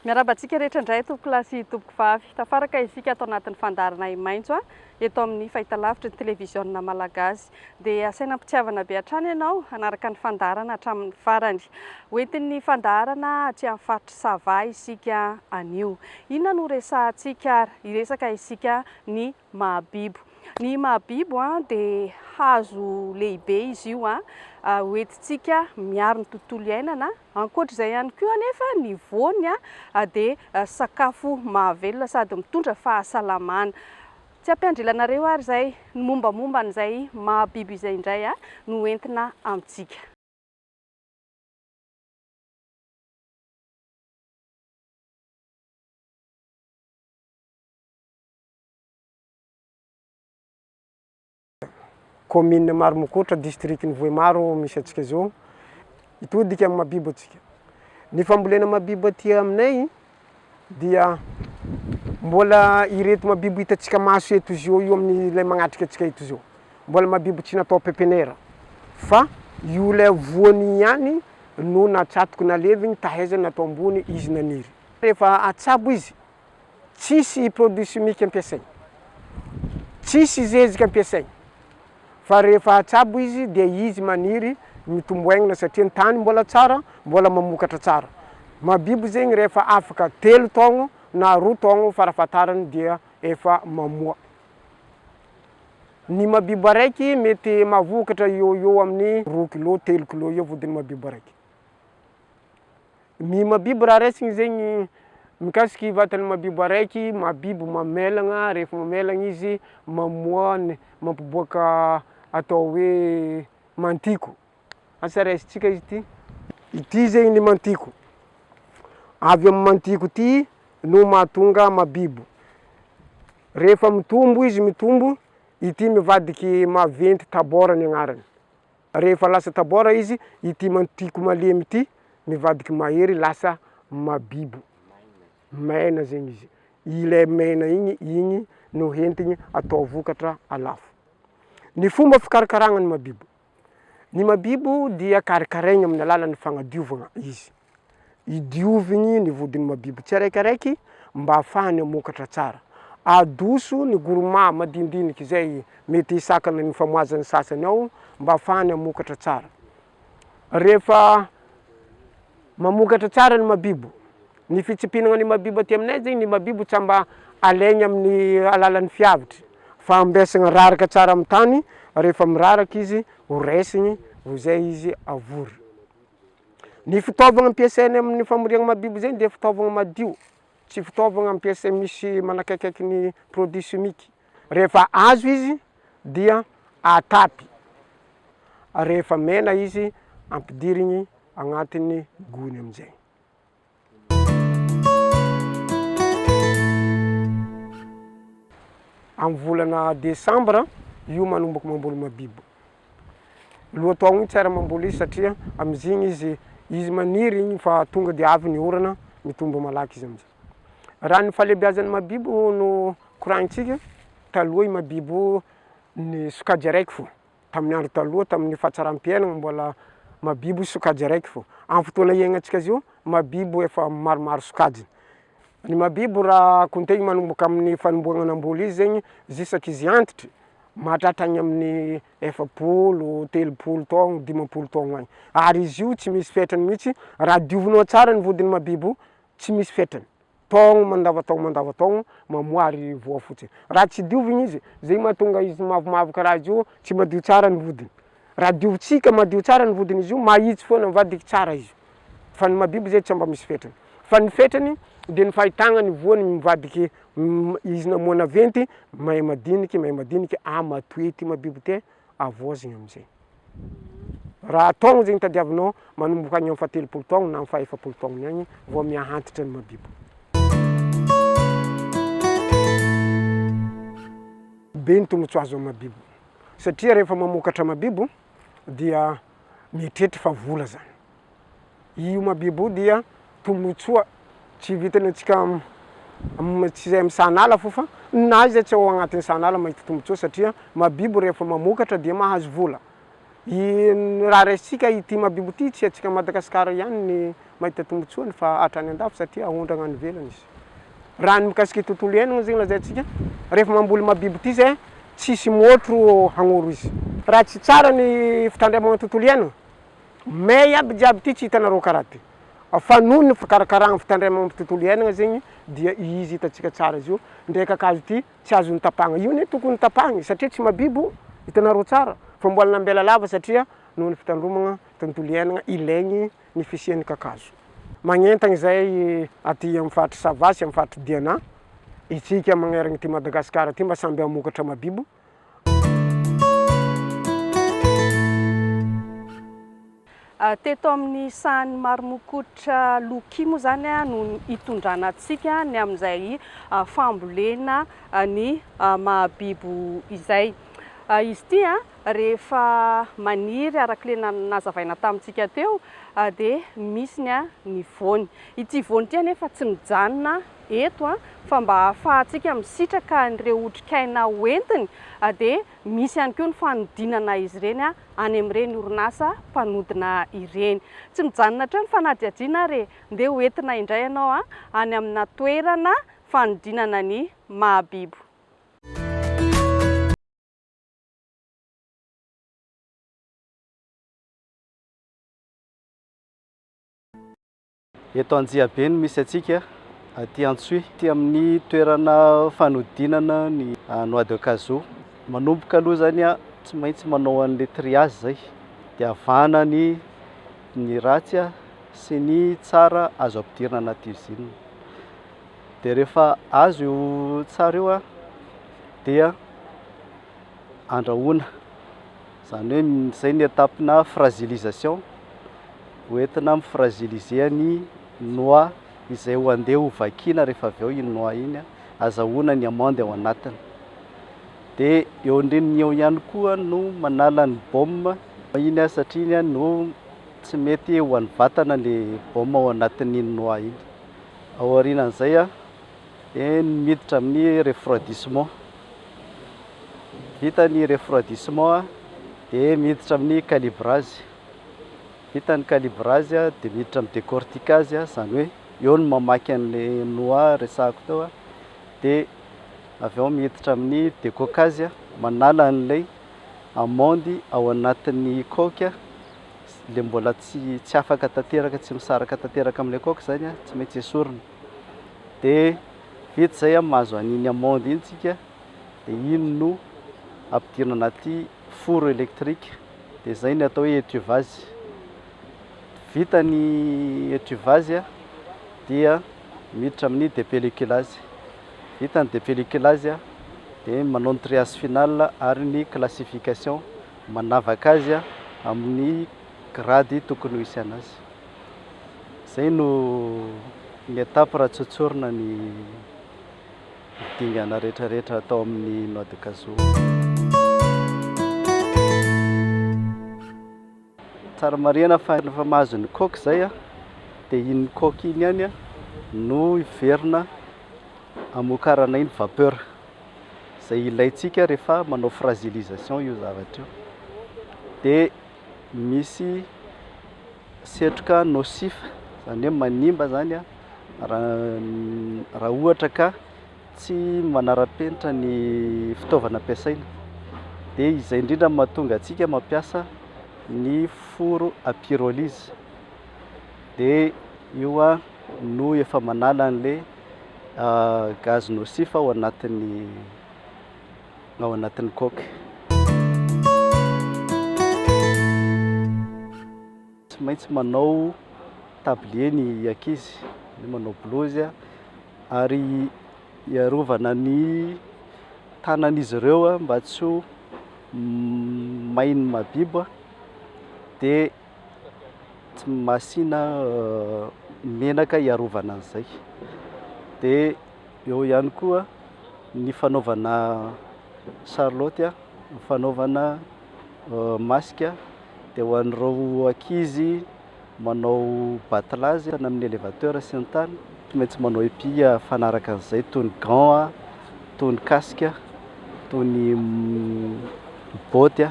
Miarabantsika rehetra indray tompoko lahy sy tompoko vavy. Tafaraka isika atao anatin'ny fandarana maitso eto amin'ny fahitalavitra ny televiziona malagasy. Dia asaina mpitiavana be hatrany ianao hanaraka ny fandarana hatramin'ny farany. Hoentin'ny fandarana aty amin'ny faritra Sava isika anio. Inona no resahantsika? Hiresaka isika ny mahabibo. Ny mahabibo dia hazo lehibe izy io hoentintsika miaro ny tontolo iainana. Ankoatr'izay ihany koa anefa ny voany dia sakafo mahavelona sady mitondra fahasalamana. Tsy ampiandrilanareo ary izay ny mombamomba an'izay mahabibo izay indray no entina amintsika. Commune Maromokotra, district ny Vohimaro misy atsika zao. Itodika amin'ny mahabibo atsika. Ny fambolena mahabibo aty aminay dia mbola ireto mahabibo hitatsika maso eto izy io amin'ilay magnatrika atsika eto zao. Mbola mahabibo tsy natao pepiniera. Fa io lay voany ihany no natsatoky nalevigny tahaiza natao ambony izy naniry. Rehefa atsabo izy, tsisy produit chimique ampiasaigny. Tsisy zezika ampiasaigny. Fa rehefa atsabo izy dia izy maniry mitomboaigna satria ny tany mbola tsara, mbola mamokatra tsara. Mahabibo zegny rehefa afaka 3 taogno na 2 taogno farafahatarany dia efa mamoa. Ny mahabibo araiky mety mavokatra eo amin'ny 2 kg, 3 kg eo vodiny mahabibo araiky. Ny mahabibo raha raisiny zegny mikasiky vatany mahabibo araiky, mahabibo mamelagna, rehefa mamelagna izy mamoa mampiboaka atao hoe mantiko. Asa raisintsika izy ity. Ity zegny ny mantiko. Avy amin'ny mantiko ity no mahatonga mahabibo. Rehefa mitombo izy mitombo, ity mivadiky maventy tabora ny agnarany. Rehefa lasa tabora izy, ity mantiko malemy ity mivadiky mahery lasa mahabibo. Maina zegny izy. Ilay maina igny no entigny atao vokatra alafo. Ny fomba fikarakaragna ny mahabibo. Ny mahabibo dia karakaraigny amin'ny alalan'ny fagnadiovagna izy. Idiovigny ny vodiny mahabibo tsiraikaraiky mba ahafahany hamokatra tsara. Adoso ny gourmand madinidinika izay mety hisakana ny famoazany sasany ao mba ahafahany hamokatra tsara. Rehefa mamokatra tsara ny mahabibo, ny fitsipinana ny mahabibo aty aminay zegny ny mahabibo tsy mba alaigny amin'ny alalan'ny fiavitry. Fa ambesagna raraka tsara amin'ny tany, rehefa miraraka izy horaisigny, zay izy avory. Ny fitaovagna ampiasainy amin'ny famoriagna mahabibo zegny dia fitaovagna madio, tsy fitaovagna ampiasainy misy manakaikaiky ny produit chimique. Rehefa azo izy dia atapy. Rehefa mena izy ampidirigny agnatin'ny gony amin'izay. Amin'ny volana Desambra, io manomboka mamboly mahabibo. Lohataogno tsara mamboly izy satria amin'izigny izy maniry igny fa tonga dia avy ny orana, mitombo malaky izy amin'izay. Raha ny fahalebiazan'ny mahabibo no koragnintsika, taloha i mahabibo ny sokajy araiky fô. Tamin'ny andro taloha, tamin'ny fahatsaram-piainana mbola mahabibo sokajy araiky fô. Amin'ny fotoana iaignatsika zio, mahabibo efa maromaro sokajiny. Ny mahabibo raha kontegny manomboka amin'ny fanomboagna anamboly izy zegny, zisaky izy antitry, mahatratra agny amin'ny 7, 3 taogno, 5 taogno agny. Ary izy io tsy misy fetrany mihitsy, raha diovinao tsara ny vodiny mahabibo, tsy misy fetrany. Taogno mandavataogno mamoa ary voa fotsiny. Raha tsy diovigny izy, zegny mahatonga izy mavomavo karaha io, tsy madio tsara ny vodiny. Raha diovintsika madio tsara ny vodiny izy io, mahitsy foana mivadiky tsara izy. Fa ny mahabibo zay tsy mba misy fetrany. Fa ny fetrany dia ny fahitagna ny voany mivadiky izy namoana venty, mahay madiniky matoy ty mahabibo ty, avoazigny amin'izay. Raha taogno zegny tadiavinao, manomboka agny amin'ny 30 taogno na amin'ny 40 taogno agny vao miahantitra ny mahabibo. Be ny tombotsoa azo amin'ny mahabibo. Satria rehefa mamokatra mahabibo dia mieritreritra fa vola zany. Io mahabibo dia tombotsoa tsy vitany antsika tsy zay amin'ny sanala fô fa na izy tsy ao agnatin'ny sanala mahita tombotsoa satria mahabibo rehefa mamokatra dia mahazo vola. Raha raisitsika ity mahabibo ity tsy antsika Madagasikara ihany ny mahita tombotsoany fa hatrany an-dafy satria ahondrana any ivelany izy. Raha ny mikasiky tontolo iainana zegny lazaintsika, rehefa mamboly mabiby ty zay tsisy môtro hagnoro izy. Raha tsy tsara ny fitandremagna tontolo iainana, may aby jiaby ty tsy hitanareo karaha ty. Fa noho ny fikarakaragna fitandremagna tontolo iainana zegny dia izy hitantsika tsara izy io, ndray kakazo ty tsy azony tapagna. Io ne tokony tapagny satria tsy mabibo, hitanareo tsara fa mbola nambela lava satria noho ny fitandromagna tontolo iainana ilaigny ny fisian'ny kakazo. Magnentagna zay aty amin'ny faritry Sava sy amin'ny faritry Diana, itsika magneragna ty Madagasikara ty mba samby hamokatra mabibo. Teto amin'ny sahan'ny maromokotry Loki moa zany no hitondrana antsika ny amin'izay fambolena ny mahabibo izay. Izy ty rehefa maniry arak'le nazavaina tamintsika teo dia misy ny voany. Ity voany ty anefa tsy mijanona eto fa mba ahafahantsika misitraka an'ireo otrikaina hoentiny dia misy ihany koa ny fanodinana izy ireny any amin'ireny orinasa mpanodina ireny. Tsy mijanona hatrany fa na diadiana re ndeha hoentina indray ianao any amina toerana fanodinana ny mahabibo. Eto Anjiabeny misy atsika aty Antsoy, ty amin'ny toerana fanodinana ny noix de cajou. Manomboka aloha zany tsy maintsy manao an'le triage zay, dia avana ny ratsy sy ny tsara azo ampidirina anaty usine. Dia rehefa azo io tsara io dia andrahoana, zany hoe zay ny étape-na fragilisation, hoentina mifragiliser ny noix izay ho andeha ho vakiana rehefa avy eo iny noix iny azahoana ny amande ao anatiny. Dia eo indriny eo ihany koa no manala ny baume iny satria iny no tsy mety ho an'ny vatana le baume ao anatin'iny noix iny. Ao aorianan'izay dia miditra amin'ny refroidissement. Vita ny refroidissement dia miditra amin'ny calibrage. Vita ny calibrage dia miditra amin'ny décorticage, zany hoe eo no mamaky an'le noix resahako teo, dia avy eo miditra amin'ny décoccage, manala an'ilay amande ao anatin'ny coque, le mbola tsy afaka tanteraka, tsy misaraka tanteraka amin'ilay coque zany tsy maintsy esorina. Dia vita zay mahazo an'iny amande iny tsika, dia iny no ampidirina anaty four électrique, dia zay ny atao hoe étuvage. Vita ny étuvage dia miditra amin'ny dépelliculage. Vita ny dépelliculage dia manao ny triage final ary ny classification, manavaka azy amin'ny grady tokony ho isy anazy. Zay no ny étape raha tsotsorina ny dingana rehetrarehetra atao amin'ny noix de cajou. Tsara marihana fa rehefa mahazo ny coque zay dia iny coque iny ihany no iverina amokarana iny vapeur zay ilaitsika rehefa manao fragilisation io zavatra io. Dia misy setroka nocif, zany hoe manimba zany raha ohatra ka tsy manara-penitra ny fitaovana ampiasaina. Dia izay indrindra mahatonga antsika mampiasa ny four à pyrolyse. Dia io no efa manala an'le gaz nocif ao anatin'ny coque. Tsy maintsy manao tablier ny ankizy, manao blouse ary iarovana ny tanan'izy ireo mba tsy ho mainy mabibo, dia tsy masina menaka iarovana an'izay. Dia eo ihany koa ny fanaovana charlotte, ny fanaovana masque, dia ho an'ireo ankizy manao batelage amin'ny élévateur sy ny tany, tsy maintsy manao épi fanaraka an'izay toy ny gant, toy ny casque, toy ny botte.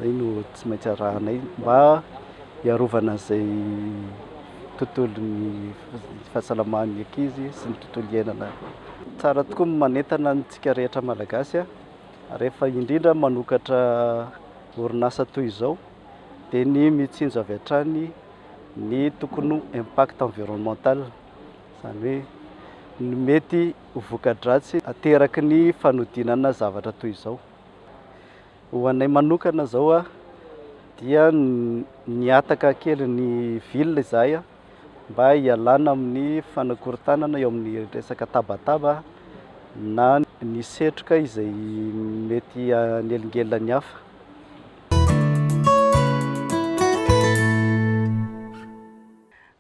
Zay no tsy maintsy arahanay mba iarovana an'izay tontolon'ny fahasalaman'ny ankizy sy ny tontolo iainana. Tsara tokoa manentana antsika rehetra malagasy rehefa indrindra manokatra orinasa toy izao dia ny mitsinjo avy hatrany ny tokony impact environnemental, izany hoe ny mety ho voka-dratsy ateraky ny fanodinana zavatra toy izao. Ho anay manokana zao dia niataka kely ny ville izahay mba hialana amin'ny fanakorontanana eo amin'ny resaka tabataba na ny setroka izay mety hanelingelina ny hafa.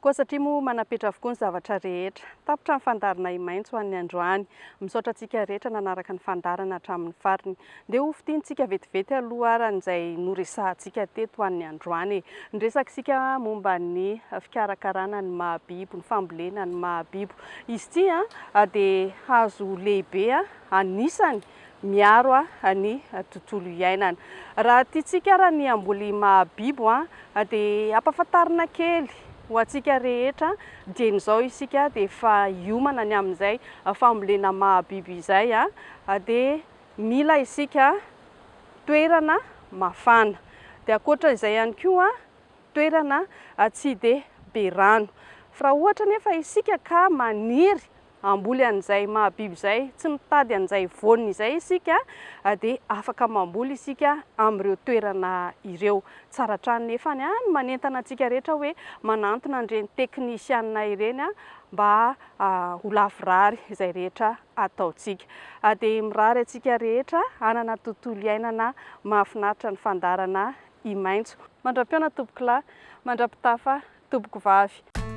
Koa satria moa manapetra avokoa ny zavatra rehetra, tapitra ny fandarana imaitso ho an'ny androany, misaotra antsika rehetra nanaraka ny fandarana hatramin'ny fariny. Dia ho fitiantsika vetivety aloha aran'izay noresahantsika teto ho an'ny androany. Niresaka isika momba ny fikarakarana ny mahabibo, ny fambolena ny mahabibo. Izy ity dia hazo lehibe anisany miaro ny tontolo iainana. Raha tiantsika raha ny amboly mahabibo dia ampahafantarina kely ho antsika rehetra dieny izao isika dia efa hiomana ny amin'izay fambolena mahabibo izay dia mila isika toerana mafana. Dia ankoatran'izay ihany koa toerana tsy dia be rano. Fa raha ohatra nefa isika ka maniry amboly an'izay mahabibo izay, tsy mitady an'izay voany izay isika dia afaka mamboly isika amin'ireo toerana ireo. Tsara hatrany nefa ny manentana antsika rehetra hoe manantona an'ireny teknisianina ireny mba ho lavorary izay rehetra ataontsika. Dia mirary antsika rehetra hanana tontolo iainana mahafinaritra ny fandarana imaitso. Mandram-piona tompoko lahy, mandram-pitafa tompoko vavy.